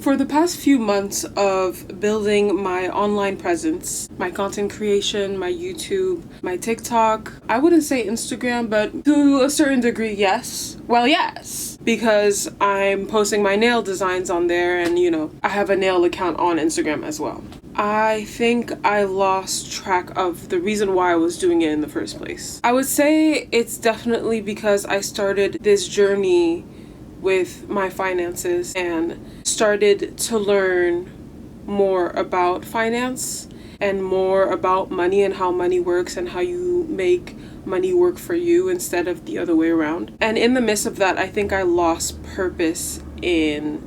for the past few months of building my online presence, my content creation, my YouTube, my TikTok, I wouldn't say Instagram, but to a certain degree, yes. Well, yes, because I'm posting my nail designs on there, and you know, I have a nail account on Instagram as well. I think I lost track of the reason why I was doing it in the first place. I would say it's definitely because I started this journey with my finances and started to learn more about finance and more about money and how money works and how you make money work for you instead of the other way around. And in the midst of that, I think I lost purpose in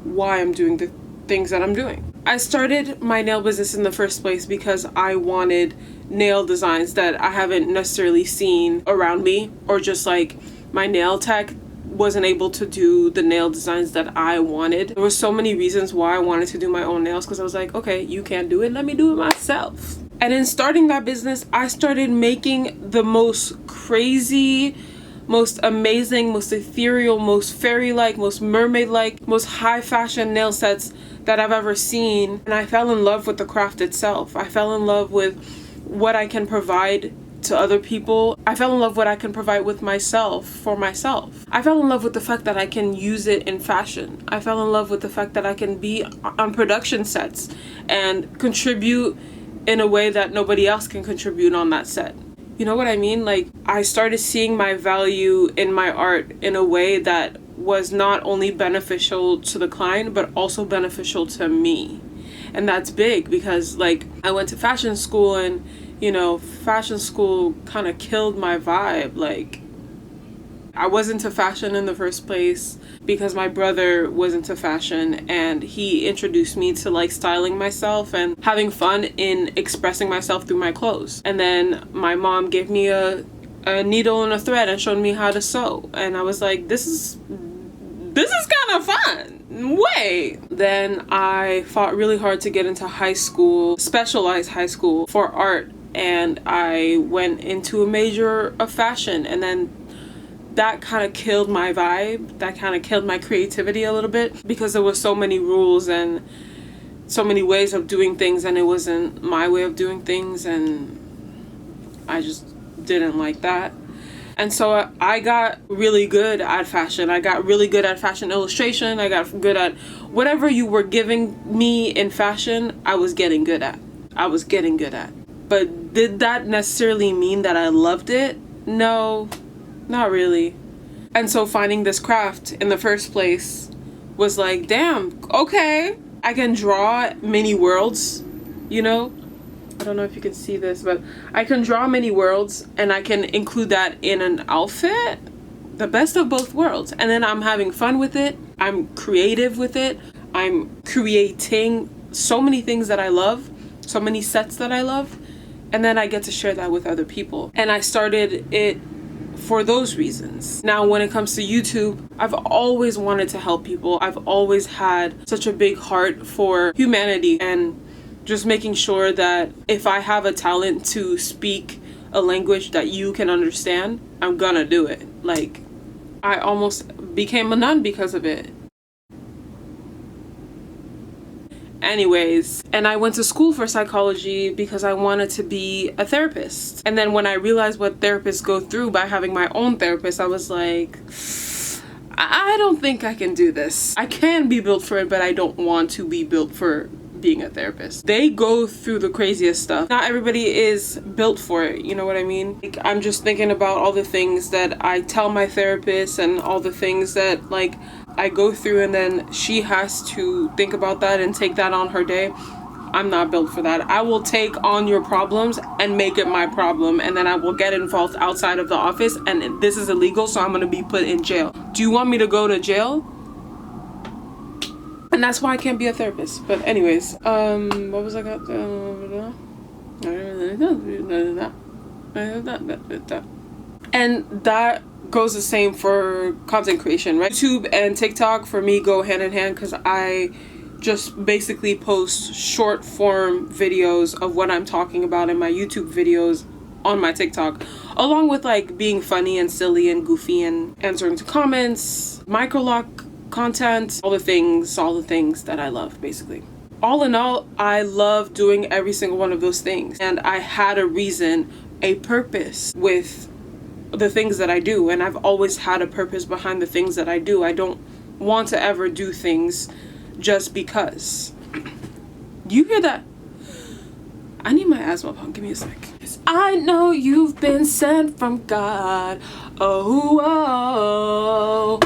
why I'm doing the things that I'm doing. I started my nail business in the first place because I wanted nail designs that I haven't necessarily seen around me, or just like my nail tech wasn't able to do the nail designs that I wanted. There were so many reasons why I wanted to do my own nails, because I was like, okay, you can't do it, let me do it myself. And in starting that business, I started making the most crazy, most amazing, most ethereal, most fairy-like, most mermaid-like, most high fashion nail sets that I've ever seen. And I fell in love with the craft itself. I fell in love with what I can provide to other people. I fell in love with what I can provide with myself, for myself. I fell in love with the fact that I can use it in fashion. I fell in love with the fact that I can be on production sets and contribute in a way that nobody else can contribute on that set. You know what I mean? Like, I started seeing my value in my art in a way that was not only beneficial to the client, but also beneficial to me. And that's big because, like, I went to fashion school, and, you know, fashion school kind of killed my vibe. Like, I was into fashion in the first place because my brother was into fashion, and he introduced me to like styling myself and having fun in expressing myself through my clothes. And then my mom gave me a needle and a thread and showed me how to sew, and I was like, this is kind of fun. Wait. Then I fought really hard to get into high school, specialized high school for art, and I went into a major of fashion, and then that kind of killed my vibe. That kind of killed my creativity a little bit because there were so many rules and so many ways of doing things, and it wasn't my way of doing things, and I just didn't like that. And so I got really good at fashion. I got really good at fashion illustration. I got good at whatever you were giving me in fashion, I was getting good at. But did that necessarily mean that I loved it? No. Not really. And so finding this craft in the first place was like, damn, okay, I can draw mini worlds, you know? I don't know if you can see this, but I can draw many worlds, and I can include that in an outfit. The best of both worlds. And then I'm having fun with it. I'm creative with it. I'm creating so many things that I love, so many sets that I love, and then I get to share that with other people. And I started it for those reasons. Now, when it comes to YouTube, I've always wanted to help people. I've always had such a big heart for humanity and just making sure that if I have a talent to speak a language that you can understand, I'm gonna do it. Like, I almost became a nun because of it. Anyways, and I went to school for psychology because I wanted to be a therapist. And then when I realized what therapists go through by having my own therapist, I was like, I don't think I can do this. I can be built for it, but I don't want to be built for being a therapist. They go through the craziest stuff. Not everybody is built for it, you know what I mean? Like, I'm just thinking about all the things that I tell my therapist and all the things that, like, I go through, and then she has to think about that and take that on her day. I'm not built for that. I will take on your problems and make it my problem, and then I will get involved outside of the office, and this is illegal, so I'm gonna be put in jail. Do you want me to go to jail? And that's why I can't be a therapist. But anyways, what was I got? And that goes the same for content creation, right? YouTube and TikTok for me go hand in hand because I just basically post short form videos of what I'm talking about in my YouTube videos on my TikTok, along with like being funny and silly and goofy and answering to comments. Microlock content, all the things that I love, basically. All in all, I love doing every single one of those things. And I had a reason, a purpose with the things that I do. And I've always had a purpose behind the things that I do. I don't want to ever do things just because. You hear that? I need my asthma pump. Give me a sec. 'Cause I know you've been sent from God. Oh, oh,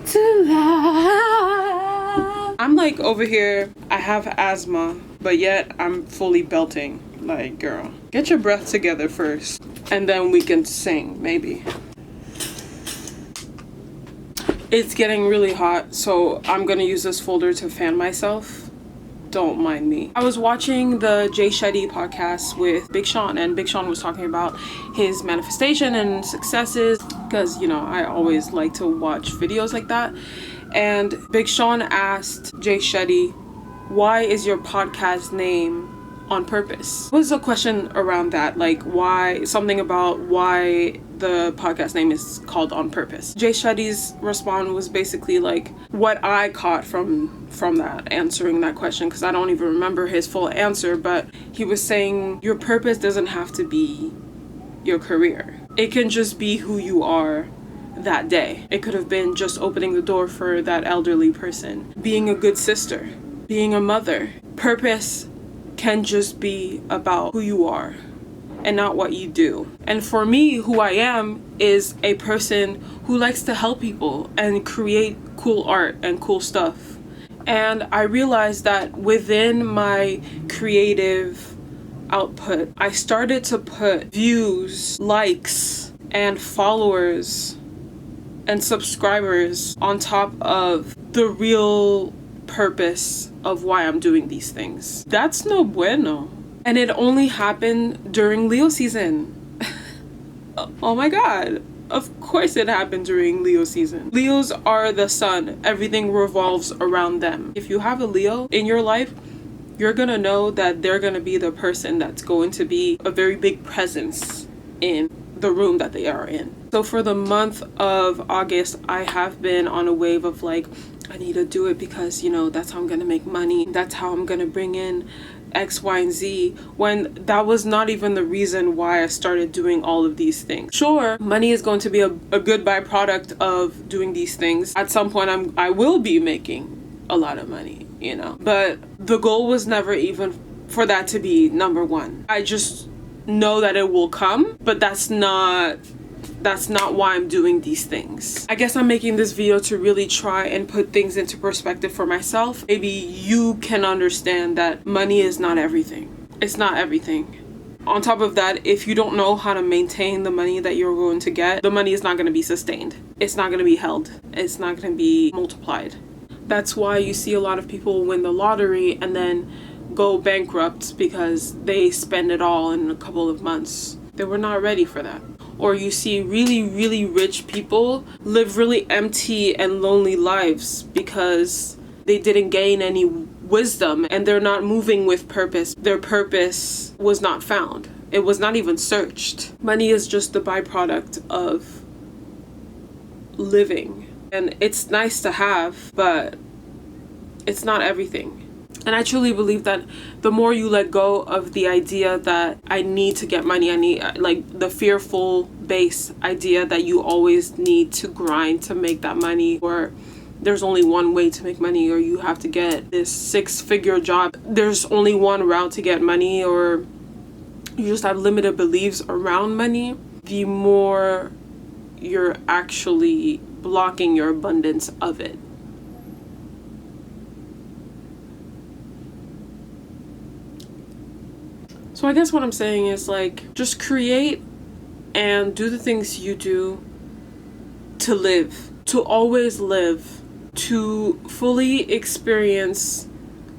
to love. I'm like over here, I have asthma, but yet I'm fully belting. Like, girl, get your breath together first, and then we can sing, maybe. It's getting really hot, so I'm gonna use this folder to fan myself. Don't mind me. I was watching the Jay Shetty podcast with Big Sean, and Big Sean was talking about his manifestation and successes, because, you know, I always like to watch videos like that. And Big Sean asked Jay Shetty, why is your podcast name On Purpose? What was the question around that? Like, why, something about why the podcast name is called On Purpose. Jay Shetty's response was basically like what I caught from that, answering that question, because I don't even remember his full answer, but he was saying your purpose doesn't have to be your career. It can just be who you are that day. It could have been just opening the door for that elderly person, being a good sister, being a mother. Purpose can just be about who you are and not what you do. And for me, who I am is a person who likes to help people and create cool art and cool stuff. And I realized that within my creative output, I started to put views, likes, and followers and subscribers on top of the real purpose of why I'm doing these things. That's no bueno. And it only happened during Leo season. Oh my god. Of course it happened during Leo season. Leos are the sun. Everything revolves around them. If you have a Leo in your life, you're gonna know that they're gonna be the person that's going to be a very big presence in the room that they are in. So for the month of August, I have been on a wave of like, I need to do it because, you know, that's how I'm gonna make money. That's how I'm gonna bring in X, Y, and Z, when that was not even the reason why I started doing all of these things. Sure, money is going to be a good byproduct of doing these things. At some point, I will be making a lot of money, you know, but the goal was never even for that to be number one. I just know that it will come, but that's not why I'm doing these things. I guess I'm making this video to really try and put things into perspective for myself. Maybe you can understand that money is not everything. It's not everything. On top of that, if you don't know how to maintain the money that you're going to get, the money is not going to be sustained. It's not going to be held. It's not going to be multiplied. That's why you see a lot of people win the lottery and then go bankrupt because they spend it all in a couple of months. They were not ready for that. Or you see really, really rich people live really empty and lonely lives because they didn't gain any wisdom and they're not moving with purpose. Their purpose was not found. It was not even searched. Money is just the byproduct of living. And it's nice to have, but it's not everything. And I truly believe that the more you let go of the idea that I need to get money, I need, like the fearful base idea that you always need to grind to make that money, or there's only one way to make money, or you have to get this 6-figure job. There's only one route to get money, or you just have limited beliefs around money, the more you're actually blocking your abundance of it. So I guess what I'm saying is like, just create and do the things you do to live, to always live, to fully experience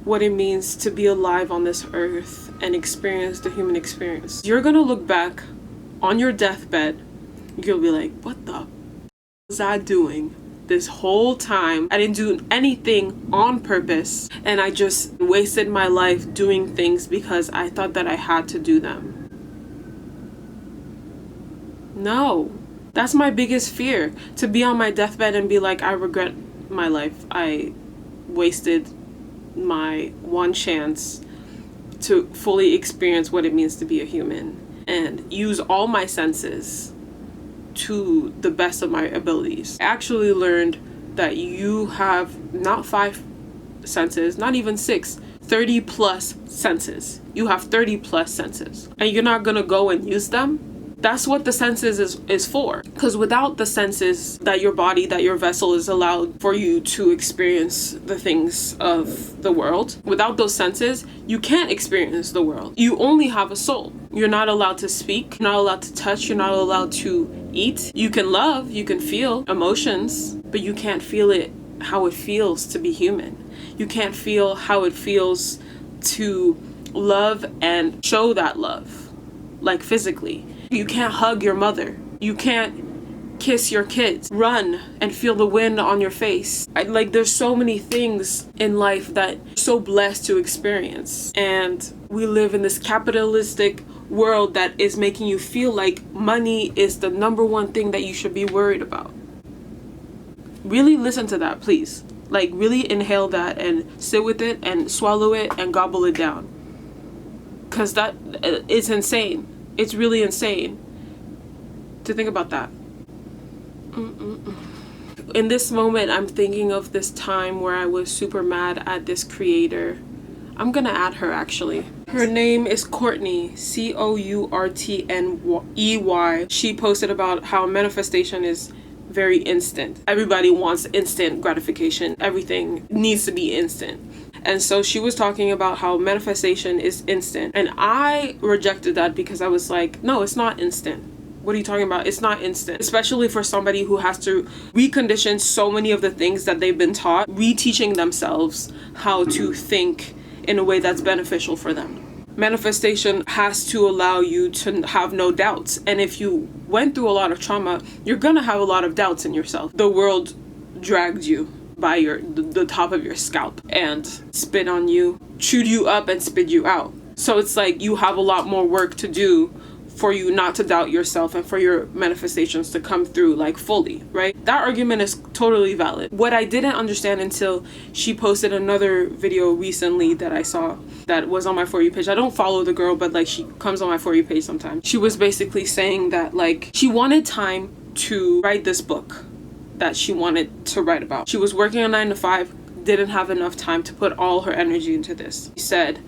what it means to be alive on this earth and experience the human experience. You're gonna look back on your deathbed, you'll be like, what the was I doing this whole time? I didn't do anything on purpose, and I just wasted my life doing things because I thought that I had to do them. No, That's my biggest fear, to be on my deathbed and be like, I regret my life. I wasted my one chance to fully experience what it means to be a human and use all my senses to the best of my abilities. I actually learned that you have not 5 senses, not even 6, 30 plus senses. You have 30 plus senses, and you're not gonna go and use them. That's what the senses is for. Because without the senses, that your body, that your vessel is allowed for you to experience the things of the world. Without those senses, you can't experience the world. You only have a soul. You're not allowed to speak, you're not allowed to touch, you're not allowed to eat. You can love, you can feel emotions, but you can't feel it how it feels to be human. You can't feel how it feels to love and show that love, like physically. You can't hug your mother. You can't kiss your kids. Run and feel the wind on your face. There's so many things in life that you're so blessed to experience. And we live in this capitalistic world that is making you feel like money is the number one thing that you should be worried about. Really listen to that, please. Really inhale that and sit with it and swallow it and gobble it down. Because that it's insane. It's really insane to think about that. In this moment, I'm thinking of this time where I was super mad at this creator. I'm gonna add her actually. Her name is Courtney, Courtney. She posted about how manifestation is very instant. Everybody wants instant gratification. Everything needs to be instant. And so she was talking about how manifestation is instant. And I rejected that because I was like, no, it's not instant. What are you talking about? It's not instant. Especially for somebody who has to recondition so many of the things that they've been taught, reteaching themselves how to think in a way that's beneficial for them. Manifestation has to allow you to have no doubts. And if you went through a lot of trauma, you're gonna have a lot of doubts in yourself. The world dragged you by the top of your scalp and spit on you, chewed you up and spit you out. So it's like you have a lot more work to do for you not to doubt yourself and for your manifestations to come through fully, right? That argument is totally valid. What I didn't understand until she posted another video recently that I saw that was on my For You page. I don't follow the girl, but she comes on my For You page sometimes. She was basically saying that she wanted time to write this book that she wanted to write about. She was working a 9 to 5, didn't have enough time to put all her energy into this. She said,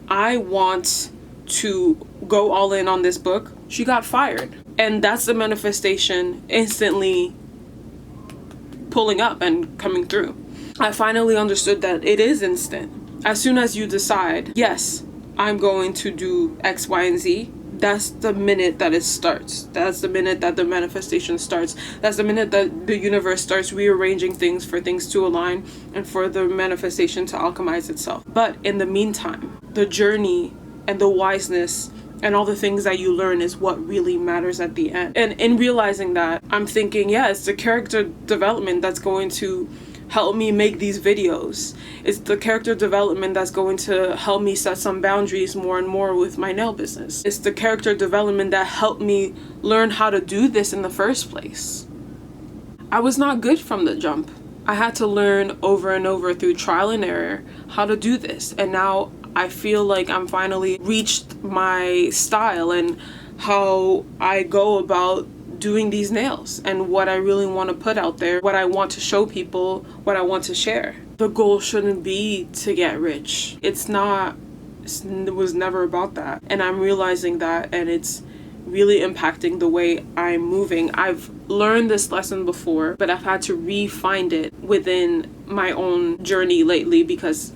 I want to go all in on this book. She got fired. And that's the manifestation instantly pulling up and coming through. I finally understood that it is instant. As soon as you decide, yes, I'm going to do X, Y, and Z, that's the minute that it starts. That's the minute that the manifestation starts. That's the minute that the universe starts rearranging things for things to align and for the manifestation to alchemize itself. But in the meantime, the journey and the wiseness and all the things that you learn is what really matters at the end. And in realizing that, I'm thinking, yeah, it's the character development that's going to help me make these videos. It's the character development that's going to help me set some boundaries more and more with my nail business. It's the character development that helped me learn how to do this in the first place. I was not good from the jump. I had to learn over and over through trial and error how to do this. And now I feel like I'm finally reached my style and how I go about doing these nails and what I really want to put out there, what I want to show people, what I want to share. The goal shouldn't be to get rich. It was never about that. And I'm realizing that, and it's really impacting the way I'm moving. I've learned this lesson before, but I've had to re-find it within my own journey lately because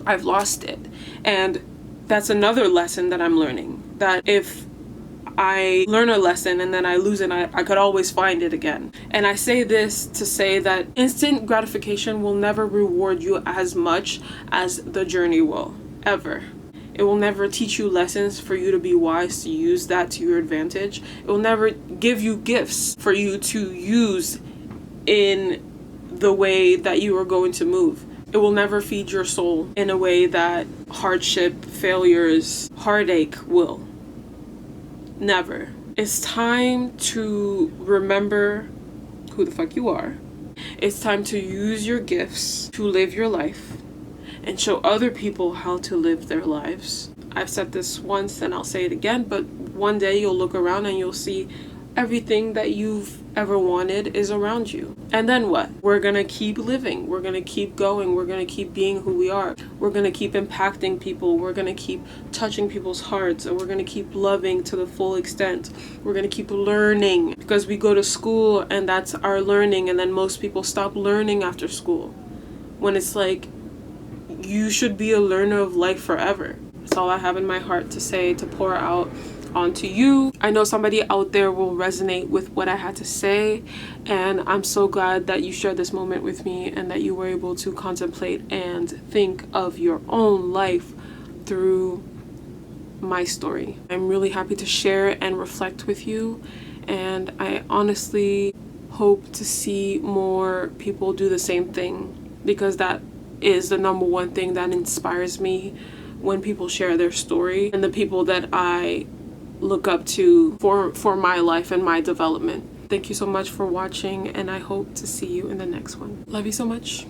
I've lost it. And that's another lesson that I'm learning, that if I learn a lesson and then I lose it, I could always find it again. And I say this to say that instant gratification will never reward you as much as the journey will, ever. It will never teach you lessons for you to be wise to use that to your advantage. It will never give you gifts for you to use in the way that you are going to move. It will never feed your soul in a way that hardship, failures, heartache will. Never. It's time to remember who the fuck you are. It's time to use your gifts to live your life and show other people how to live their lives. I've said this once and I'll say it again, but one day you'll look around and you'll see everything that you've ever wanted is around you. And then what? We're gonna keep living. We're gonna keep going. We're gonna keep being who we are. We're gonna keep impacting people. We're gonna keep touching people's hearts. And we're gonna keep loving to the full extent. We're gonna keep learning because we go to school and that's our learning. And then most people stop learning after school when it's like, you should be a learner of life forever. That's all I have in my heart to say, to pour out onto you. I know somebody out there will resonate with what I had to say, and I'm so glad that you shared this moment with me and that you were able to contemplate and think of your own life through my story. I'm really happy to share and reflect with you, and I honestly hope to see more people do the same thing, because that is the number one thing that inspires me when people share their story, and the people that I look up to for my life and my development. Thank you so much for watching, and I hope to see you in the next one. Love you so much.